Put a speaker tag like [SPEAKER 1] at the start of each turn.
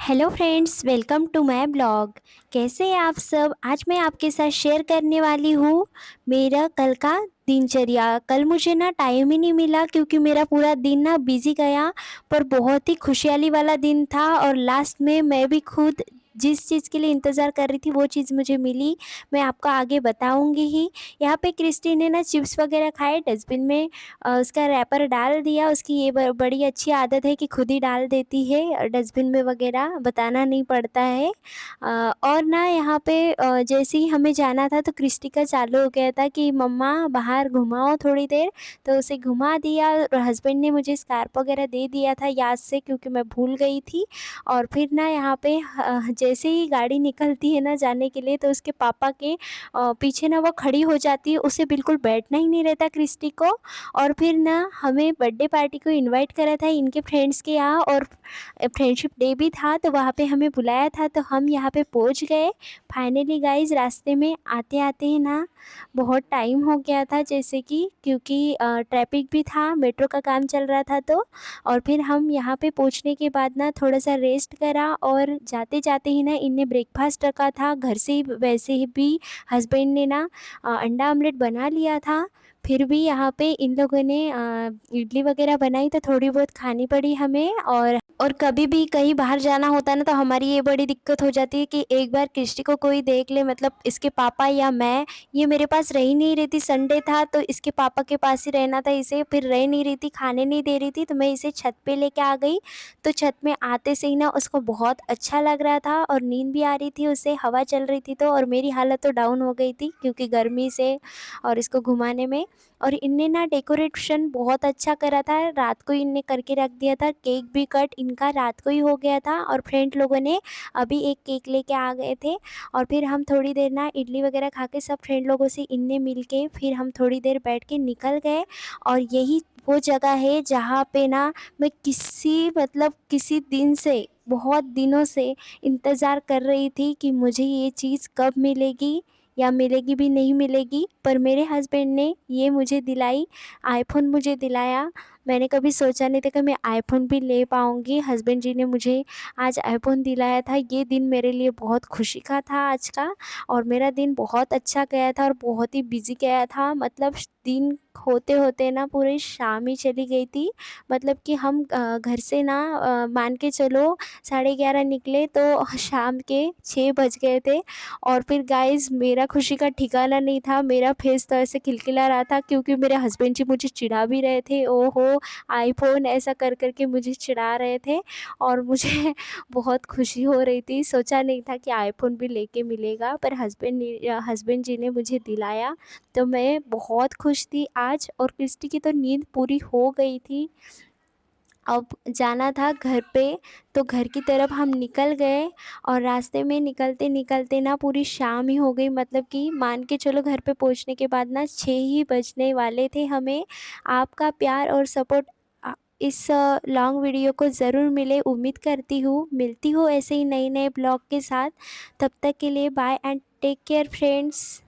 [SPEAKER 1] Hello friends, welcome to my blog. कैसे हैं आप सब? आज मैं आपके साथ शेयर करने वाली हूँ मेरा कल का दिनचर्या। कल मुझे ना टाइम ही नहीं मिला क्योंकि मेरा पूरा दिन ना बिजी गया, पर बहुत ही खुशहाली वाला दिन था और लास्ट में मैं भी खुद जिस चीज़ के लिए इंतज़ार कर रही थी वो चीज़ मुझे मिली। मैं आपको आगे बताऊंगी ही। यहाँ पे क्रिस्टी ने ना चिप्स वगैरह खाए, डस्टबिन में उसका रैपर डाल दिया। उसकी ये बड़ी अच्छी आदत है कि खुद ही डाल देती है डस्टबिन में वगैरह, बताना नहीं पड़ता है। और ना यहाँ पे जैसे ही हमें जाना था तो क्रिस्टी का चालू हो गया था कि मम्मा बाहर घुमाओ थोड़ी देर। तो उसे घुमा दिया और हस्बैंड ने मुझे स्कार्फ वगैरह दे दिया था याद से, क्योंकि मैं भूल गई थी। और फिर ना यहाँ पे जैसे ही गाड़ी निकलती है ना जाने के लिए, तो उसके पापा के पीछे ना वो खड़ी हो जाती है। उसे बिल्कुल बैठना ही नहीं रहता क्रिस्टी को। और फिर ना हमें बर्थडे पार्टी को इनवाइट करा था इनके फ्रेंड्स के यहाँ, और फ्रेंडशिप डे भी था तो वहाँ पे हमें बुलाया था, तो हम यहाँ पे पहुँच गए फाइनली गाइस। रास्ते में आते आते ही ना बहुत टाइम हो गया था, जैसे कि क्योंकि ट्रैफिक भी था, मेट्रो का काम चल रहा था तो। और फिर हम यहाँ पे पहुँचने के बाद ना थोड़ा सा रेस्ट करा, और जाते जाते ही ना इनने ब्रेकफास्ट रखा था घर से ही। वैसे ही भी हस्बैंड ने ना अंडा ऑमलेट बना लिया था। फिर भी यहाँ पे इन लोगों ने इडली वगैरह बनाई तो थोड़ी बहुत खानी पड़ी हमें। और कभी भी कहीं बाहर जाना होता है ना, तो हमारी ये बड़ी दिक्कत हो जाती है कि एक बार कृष्टि को कोई देख ले, मतलब इसके पापा या मैं। ये मेरे पास रह ही नहीं रही थी, संडे था तो इसके पापा के पास ही रहना था इसे। फिर रह नहीं रही थी, खाने नहीं दे रही थी, तो मैं इसे छत पे लेके आ गई। तो छत में आते से ही ना उसको बहुत अच्छा लग रहा था और नींद भी आ रही थी उसे, हवा चल रही थी तो। और मेरी हालत तो डाउन हो गई थी क्योंकि गर्मी से और इसको घुमाने में। और इनने ना डेकोरेशन बहुत अच्छा करा था, रात को इनने करके रख दिया था। केक भी कट इनका रात को ही हो गया था, और फ्रेंड लोगों ने अभी एक केक लेके आ गए थे। और फिर हम थोड़ी देर ना इडली वगैरह खा के सब फ्रेंड लोगों से इनने मिल के फिर हम थोड़ी देर बैठ के निकल गए। और यही वो जगह है जहाँ पे ना मैं किसी दिन से, बहुत दिनों से इंतज़ार कर रही थी कि मुझे ये चीज़ कब मिलेगी, या मिलेगी भी नहीं मिलेगी। पर मेरे हस्बैंड ने ये मुझे दिलाई, आईफ़ोन मुझे दिलाया। मैंने कभी सोचा नहीं था कि मैं आईफ़ोन भी ले पाऊँगी। हस्बैंड जी ने मुझे आज आईफ़ोन दिलाया था। ये दिन मेरे लिए बहुत खुशी का था आज का। और मेरा दिन बहुत अच्छा गया था और बहुत ही बिज़ी गया था। मतलब दिन होते-होते ना पूरी शाम ही चली गई थी। मतलब कि हम घर से ना मान के चलो 11:30 निकले तो शाम के 6 बज गए थे। और फिर गाइज़ मेरा खुशी का ठिकाना नहीं था, मेरा फेस तो ऐसे खिलखिला रहा था क्योंकि मेरे हस्बैंड जी मुझे चिढ़ा भी रहे थे, ओहो! आईफ़ोन ऐसा कर के मुझे चिढ़ा रहे थे। और मुझे बहुत खुशी हो रही थी, सोचा नहीं था कि आईफ़ोन भी लेके मिलेगा, पर हस्बैंड जी ने मुझे दिलाया, तो मैं बहुत खुश थी आज। और क्रिस्टी की तो नींद पूरी हो गई थी। अब जाना था घर पे, तो घर की तरफ हम निकल गए। और रास्ते में निकलते-निकलते ना पूरी शाम ही हो गई, मतलब कि मान के चलो घर पे पहुँचने के बाद ना 6 ही बजने वाले थे हमें। आपका प्यार और सपोर्ट इस लॉन्ग वीडियो को ज़रूर मिले, उम्मीद करती हूँ। मिलती हूँ ऐसे ही नए-नए ब्लॉग के साथ। तब तक के लिए bye and take care friends.